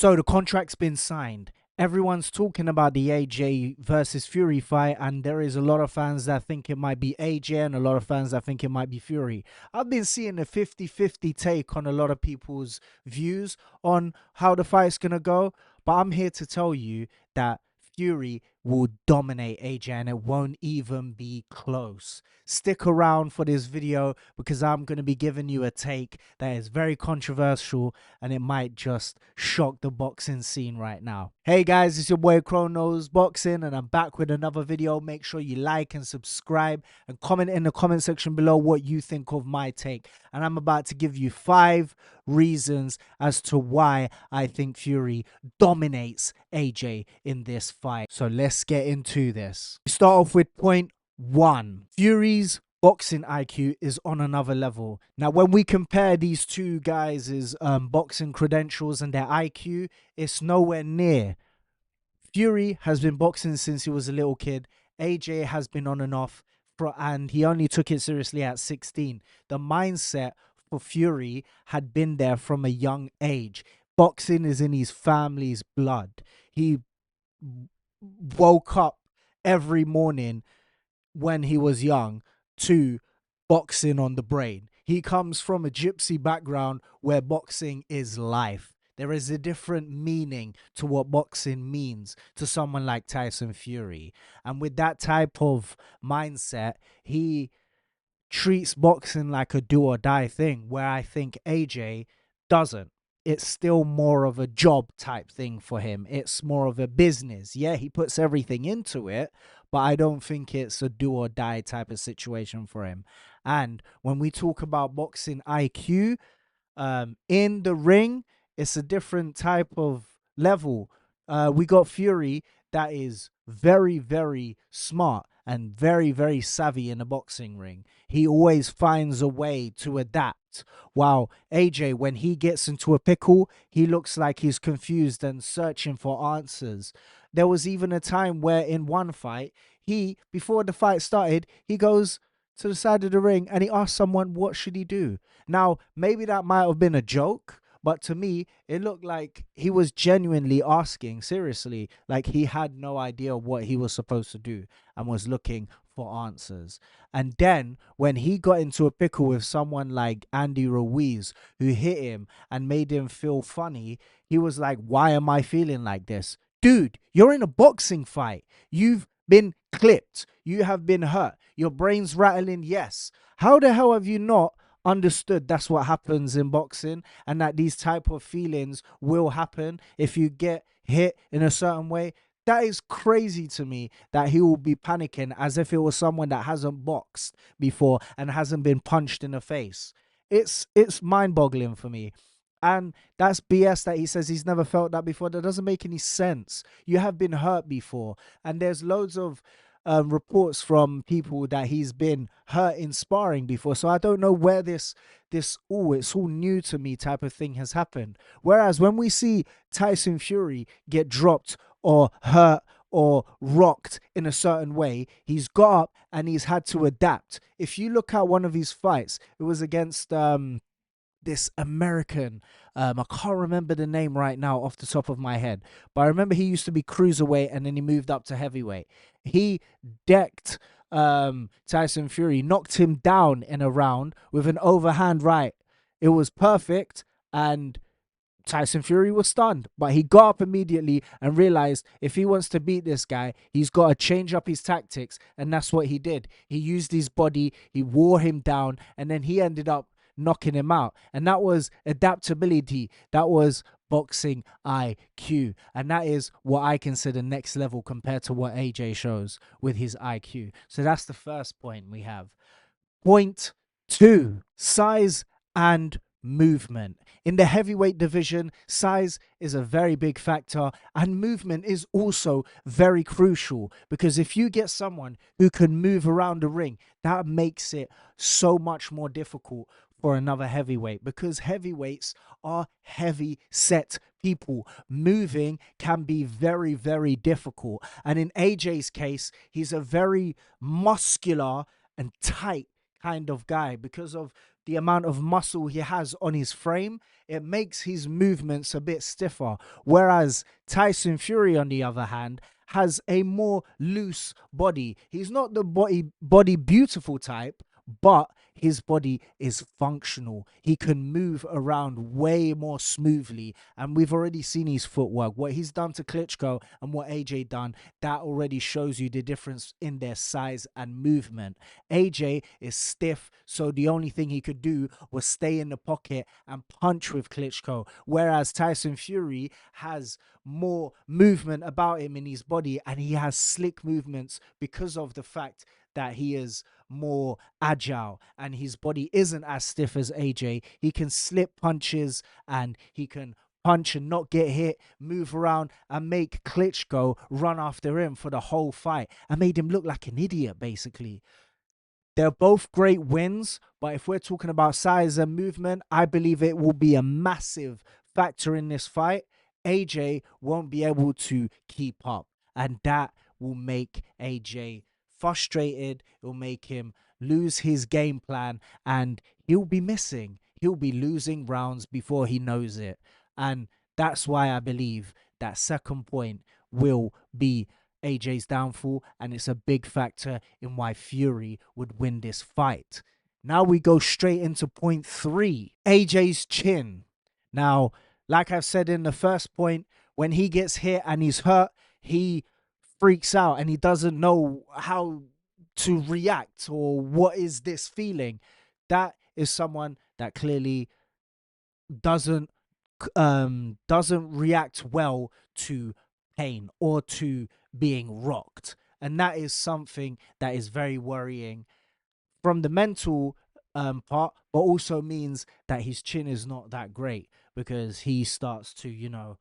So the contract's been signed. Everyone's talking about the AJ versus Fury fight, and there is a lot of fans that think it might be AJ and a lot of fans that think it might be Fury. I've been seeing a 50-50 take on a lot of people's views on how the fight's going to go, but I'm here to tell you that Fury will dominate AJ and it won't even be close. Stick around for this video because I'm going to be giving you a take that is very controversial and it might just shock the boxing scene right now. Hey guys, it's your boy Chronos Boxing and I'm back with another video. Make sure you like and subscribe and comment in the comment section below what you think of my take. And I'm about to give you 5 reasons as to why I think Fury dominates AJ in this fight. So let's get into this. We start off with point 1. Fury's boxing IQ is on another level. Now, when we compare these two guys' boxing credentials and their IQ, it's nowhere near. Fury has been boxing since he was a little kid. AJ has been on and off, and he only took it seriously at 16. The mindset for Fury had been there from a young age. Boxing is in his family's blood. He woke up every morning when he was young to boxing on the brain. He comes from a gypsy background where boxing is life. There is a different meaning to what boxing means to someone like Tyson Fury. And with that type of mindset, he treats boxing like a do or die thing, where I think AJ doesn't. It's still more of a job type thing for him. It's more of a business. Yeah, he puts everything into it, but I don't think it's a do or die type of situation for him. And when we talk about boxing IQ, in the ring, it's a different type of level. We got Fury that is very, very smart and very, very savvy in the boxing ring. He always finds a way to adapt. While AJ, when he gets into a pickle, he looks like he's confused and searching for answers. There was even a time where in one fight, before the fight started, he goes to the side of the ring and he asks someone, what should he do? Now, maybe that might have been a joke, but to me, it looked like he was genuinely asking, seriously, like he had no idea what he was supposed to do and was looking for answers. And then when he got into a pickle with someone like Andy Ruiz, who hit him and made him feel funny, he was like, why am I feeling like this? Dude, you're in a boxing fight. You've been clipped. You have been hurt. Your brain's rattling, yes. How the hell have you not understood that's what happens in boxing and that these type of feelings will happen if you get hit in a certain way? That is crazy to me that he will be panicking as if it was someone that hasn't boxed before and hasn't been punched in the face. It's mind-boggling for me. And that's BS that he says he's never felt that before. That doesn't make any sense. You have been hurt before. And there's loads of reports from people that he's been hurt in sparring before. So I don't know where this it's all new to me type of thing has happened. Whereas when we see Tyson Fury get dropped or hurt or rocked in a certain way, he's got up and he's had to adapt. If you look at one of his fights, it was against this American, I can't remember the name right now off the top of my head, but I remember he used to be cruiserweight and then he moved up to heavyweight. He decked Tyson Fury, knocked him down in a round with an overhand right. It was perfect and Tyson Fury was stunned, but he got up immediately and realized if he wants to beat this guy, he's got to change up his tactics, and that's what he did. He used his body, he wore him down, and then he ended up knocking him out. And that was adaptability. That was boxing IQ. And that is what I consider next level compared to what AJ shows with his IQ. So that's the first point we have. Point 2, size and movement. In the heavyweight division, size is a very big factor and movement is also very crucial, because if you get someone who can move around the ring, that makes it so much more difficult for another heavyweight, because heavyweights are heavy set people. Moving can be very, very difficult. And in AJ's case, he's a very muscular and tight kind of guy because of the amount of muscle he has on his frame, it makes his movements a bit stiffer. Whereas Tyson Fury, on the other hand, has a more loose body. He's not the body beautiful type, but his body is functional. He can move around way more smoothly. And we've already seen his footwork. What he's done to Klitschko and what AJ done, that already shows you the difference in their size and movement. AJ is stiff, so the only thing he could do was stay in the pocket and punch with Klitschko. Whereas Tyson Fury has more movement about him in his body, and he has slick movements because of the fact that he is more agile and his body isn't as stiff as AJ. He can slip punches and he can punch and not get hit, move around and make Klitschko run after him for the whole fight and made him look like an idiot, basically. They're both great wins, but if we're talking about size and movement, I believe it will be a massive factor in this fight. AJ won't be able to keep up, and that will make AJ frustrated. It will make him lose his game plan, and he'll be missing. He'll be losing rounds before he knows it. And that's why I believe that second point will be AJ's downfall, and it's a big factor in why Fury would win this fight. Now we go straight into point 3, AJ's chin. Now, like I've said in the first point, when he gets hit and he's hurt, he freaks out and he doesn't know how to react or what is this feeling. That is someone that clearly doesn't doesn't react well to pain or to being rocked, and that is something that is very worrying from the mental part, but also means that his chin is not that great because he starts to,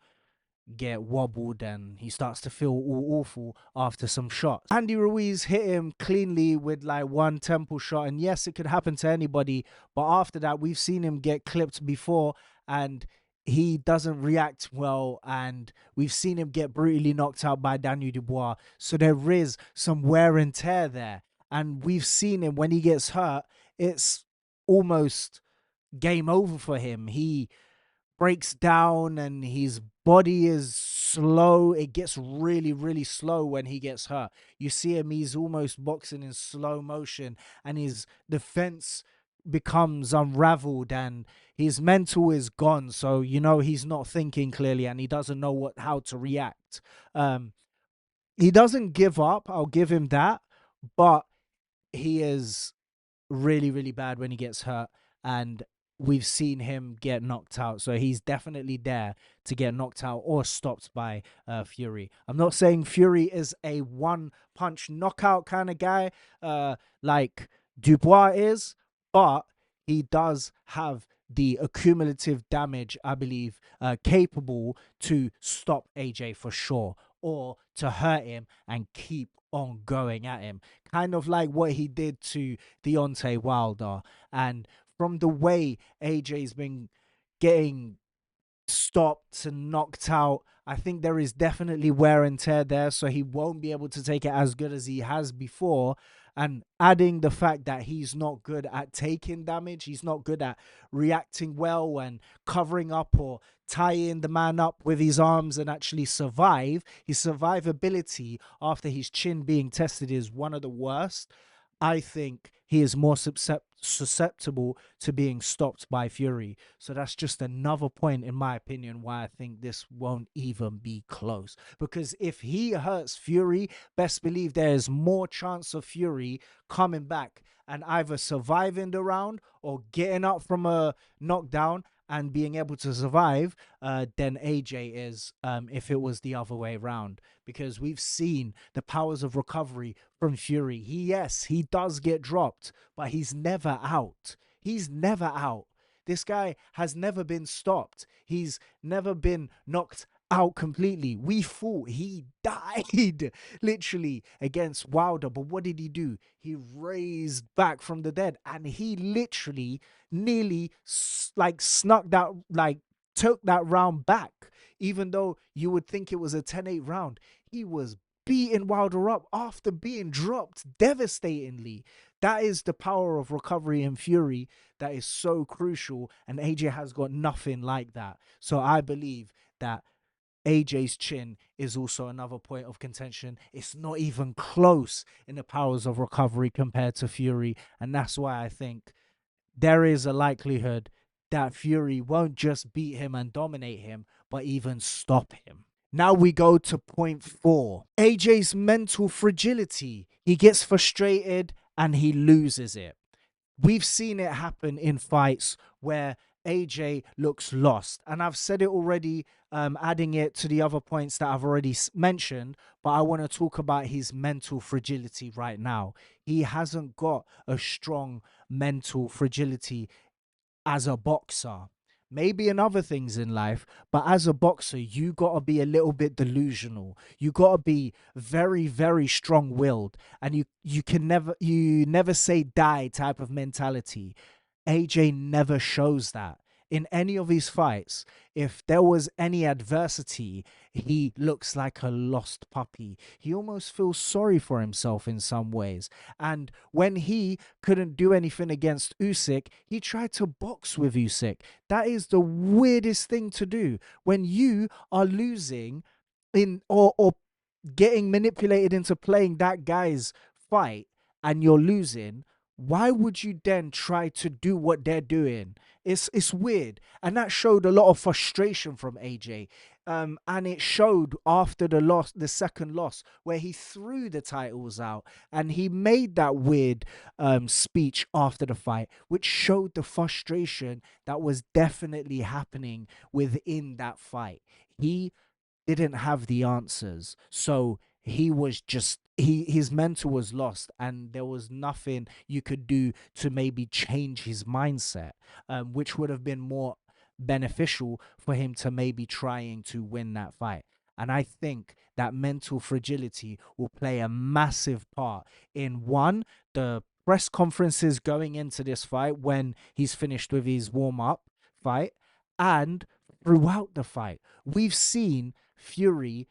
get wobbled and he starts to feel all awful after some shots. Andy Ruiz hit him cleanly with like one temple shot, and yes, it could happen to anybody, but after that we've seen him get clipped before and he doesn't react well, and we've seen him get brutally knocked out by Daniel Dubois. So there is some wear and tear there, and we've seen him when he gets hurt, it's almost game over for him. He breaks down and his body is slow. It gets really, really slow when he gets hurt. You see him, he's almost boxing in slow motion, and his defense becomes unraveled and his mental is gone. So, he's not thinking clearly and he doesn't know how to react. He doesn't give up, I'll give him that, but he is really, really bad when he gets hurt, and we've seen him get knocked out. So he's definitely there to get knocked out or stopped by Fury. I'm not saying Fury is a one-punch knockout kind of guy like Dubois is, but he does have the accumulative damage, I believe, capable to stop AJ for sure, or to hurt him and keep on going at him, kind of like what he did to Deontay Wilder. And from the way AJ's been getting stopped and knocked out, I think there is definitely wear and tear there, so he won't be able to take it as good as he has before. And adding the fact that he's not good at taking damage, he's not good at reacting well and covering up or tying the man up with his arms and actually survive. His survivability after his chin being tested is one of the worst. I think he is more susceptible to being stopped by Fury. So that's just another point, in my opinion, why I think this won't even be close. Because if he hurts Fury, best believe there is more chance of Fury coming back and either surviving the round or getting up from a knockdown and being able to survive than AJ is if it was the other way around. Because we've seen the powers of recovery from Fury. Yes, he does get dropped, but he's never out. He's never out. This guy has never been stopped. He's never been knocked out completely. We thought he died literally against Wilder, but what did he do? He raised back from the dead, and he literally nearly snuck that, took that round back. Even though you would think it was a 10-8 round, he was beating Wilder up after being dropped devastatingly. That is the power of recovery and Fury that is so crucial, and AJ has got nothing like that. So I believe that AJ's chin is also another point of contention. It's not even close in the powers of recovery compared to Fury, and that's why I think there is a likelihood that Fury won't just beat him and dominate him, but even stop him. Now we go to point 4. AJ's mental fragility. He gets frustrated and he loses it. We've seen it happen in fights where AJ looks lost. And I've said it already, adding it to the other points that I've already mentioned, but I want to talk about his mental fragility right now. He hasn't got a strong mental fragility as a boxer. Maybe in other things in life, but as a boxer, you gotta be a little bit delusional. You gotta be very, very strong-willed, and you never say die type of mentality. AJ never shows that. In any of his fights, if there was any adversity, he looks like a lost puppy. He almost feels sorry for himself in some ways. And when he couldn't do anything against Usyk, he tried to box with Usyk. That is the weirdest thing to do. When you are losing in or getting manipulated into playing that guy's fight and you're losing, why would you then try to do what they're doing? It's weird, and that showed a lot of frustration from AJ. And it showed after the second loss, where he threw the titles out and he made that weird speech after the fight, which showed the frustration that was definitely happening within that fight. He didn't have the answers. So he was just his mental was lost, and there was nothing you could do to maybe change his mindset, which would have been more beneficial for him to maybe trying to win that fight. And I think that mental fragility will play a massive part in one, the press conferences going into this fight when he's finished with his warm up fight, and throughout the fight. We've seen Fury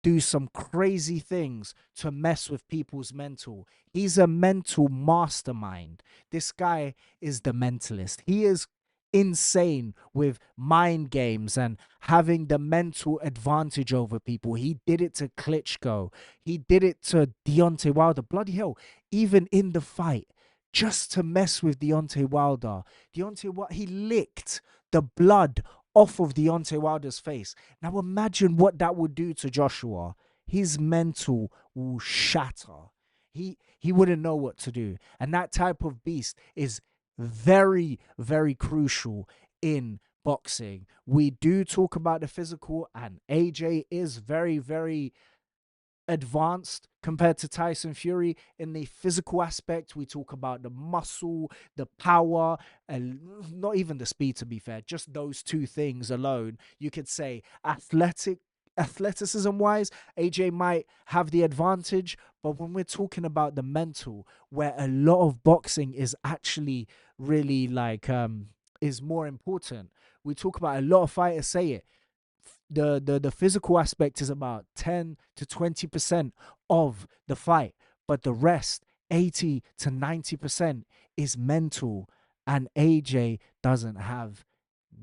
do some crazy things to mess with people's mental. He's a mental mastermind. This guy is the mentalist. He is insane with mind games and having the mental advantage over people. He did it to Klitschko. He did it to Deontay Wilder. Bloody hell, even in the fight, just to mess with Deontay Wilder. He licked the blood off of Deontay Wilder's face. Now imagine what that would do to Joshua. His mental will shatter. He wouldn't know what to do. And that type of beast is very, very crucial in boxing. We do talk about the physical, and AJ is very, very advanced compared to Tyson Fury in the physical aspect. We talk about the muscle, the power, and not even the speed, to be fair. Just those two things alone, you could say athleticism wise, AJ might have the advantage. But when we're talking about the mental, where a lot of boxing is actually really is more important, we talk about a lot of fighters say it, the physical aspect is about 10 to 20% of the fight, but the rest, 80 to 90%, is mental. And AJ doesn't have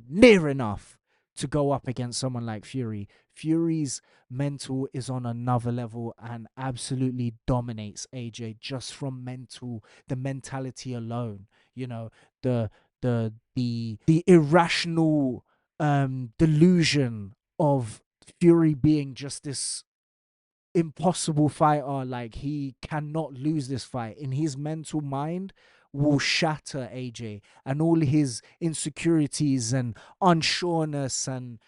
near enough to go up against someone like Fury. Fury's mental is on another level and absolutely dominates AJ just from the mentality alone. You know, the the irrational delusion of Fury being just this impossible fighter. Like, he cannot lose this fight. In his mental mind will shatter AJ, and all his insecurities and unsureness and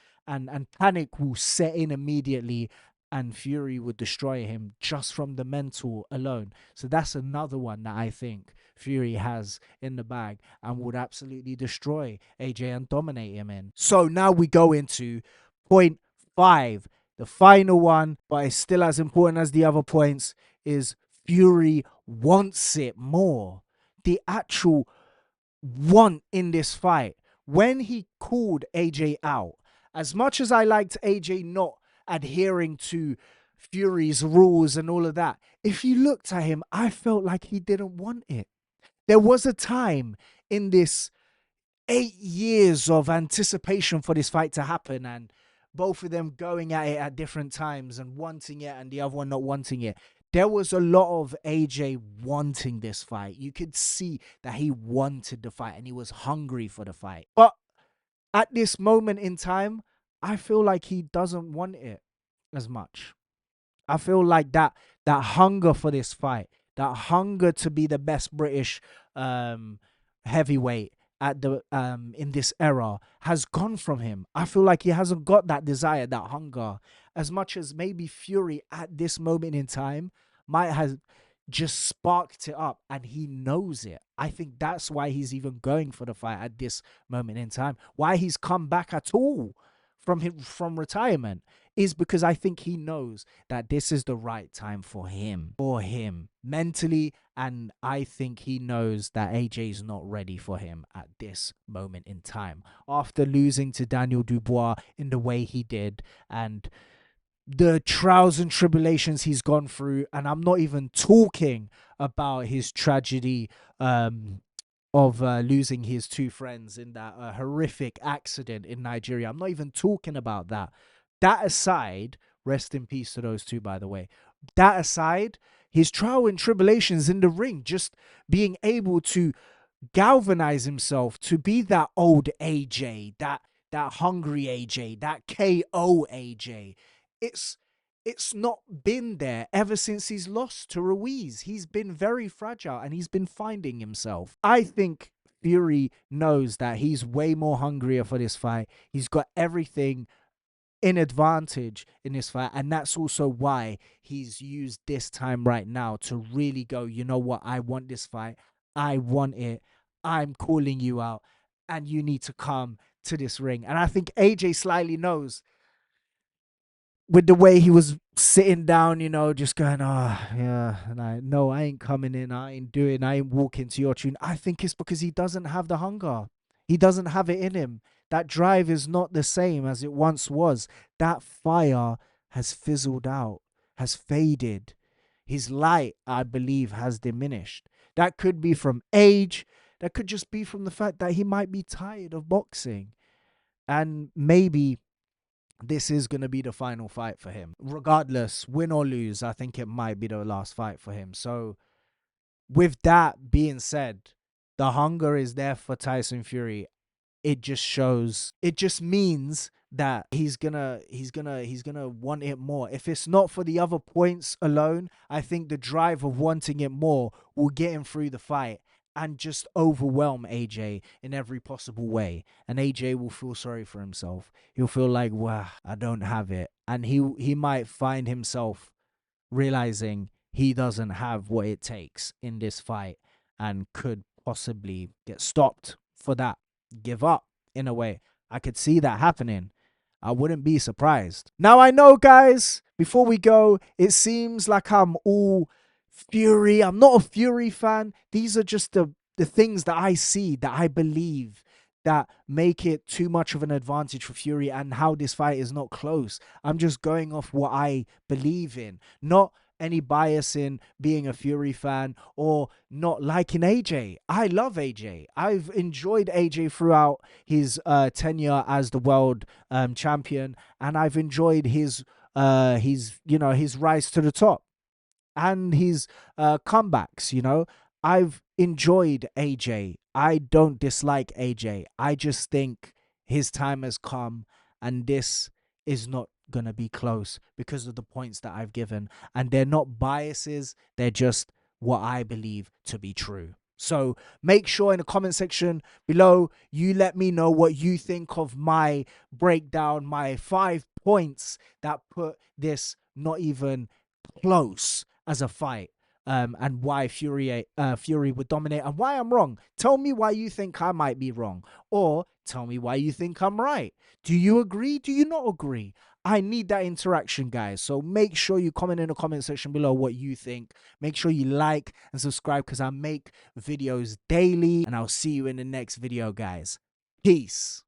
panic will set in immediately, and Fury would destroy him just from the mental alone. So that's another one that I think Fury has in the bag and would absolutely destroy AJ and dominate him in. So now we go into point 5, the final one, but it's still as important as the other points, is Fury wants it more. The actual want in this fight. When he called AJ out, as much as I liked AJ not adhering to Fury's rules and all of that. If you looked at him, I felt like he didn't want it. There was a time in this 8 years of anticipation for this fight to happen, and both of them going at it at different times and wanting it and the other one not wanting it. There was a lot of AJ wanting this fight. You could see that he wanted the fight and he was hungry for the fight. But at this moment in time, I feel like he doesn't want it as much. I feel like that hunger for this fight, that hunger to be the best British um, heavyweight at the in this era has gone from him. I feel like he hasn't got that desire, that hunger, as much as maybe Fury at this moment in time might have just sparked it up, and he knows it. I think that's why he's even going for the fight at this moment in time. Why he's come back at all from retirement is because I think he knows that this is the right time for him mentally, and I think he knows that AJ is not ready for him at this moment in time after losing to Daniel Dubois in the way he did, and the trials and tribulations he's gone through. And I'm not even talking about his tragedy of losing his two friends in that horrific accident in Nigeria. I'm not even talking about that. That aside, rest in peace to those two, by the way. That aside, his trial and tribulations in the ring, just being able to galvanize himself to be that old AJ, that hungry AJ, that KO AJ. It's not been there ever since he's lost to Ruiz. He's been very fragile and he's been finding himself. I think Fury knows that he's way more hungrier for this fight. He's got everything in advantage in this fight, and that's also why he's used this time right now to really go, you know what, I want this fight, I want it, I'm calling you out, and you need to come to this ring. And I think AJ slightly knows, with the way he was sitting down, just going, oh, yeah, and no, I ain't coming in, I ain't walking to your tune. I think it's because he doesn't have the hunger. He doesn't have it in him. That drive is not the same as it once was. That fire has fizzled out, has faded. His light, I believe, has diminished. That could be from age. That could just be from the fact that he might be tired of boxing. And maybe this is going to be the final fight for him. Regardless, win or lose, I think it might be the last fight for him. So with that being said, the hunger is there for Tyson Fury. It just means that he's gonna want it more. If it's not for the other points alone, I think the drive of wanting it more will get him through the fight and just overwhelm AJ in every possible way. And AJ will feel sorry for himself. He'll feel like, wow, I don't have it. And he might find himself realizing he doesn't have what it takes in this fight and could possibly get stopped for that, give up in a way. I could see that happening. I wouldn't be surprised. Now, I know, guys, before we go, it seems like I'm all Fury. I'm not a Fury fan. These are just the things that I see, that I believe, that make it too much of an advantage for Fury, and how this fight is not close. I'm just going off what I believe in, not any bias in being a Fury fan or not liking AJ. I love AJ. I've enjoyed AJ throughout his tenure as the world champion, and I've enjoyed his his rise to the top and his comebacks. I've enjoyed AJ. I don't dislike AJ. I just think his time has come, and this is not going to be close because of the points that I've given. And they're not biases, they're just what I believe to be true. So make sure in the comment section below you let me know what you think of my breakdown, my 5 points that put this not even close as a fight, and why Fury would dominate, and why I'm wrong. Tell me why you think I might be wrong, or tell me why you think I'm right. Do you agree? Do you not agree? I need that interaction, guys. So make sure you comment in the comment section below what you think. Make sure you like and subscribe, because I make videos daily, and I'll see you in the next video, guys. Peace.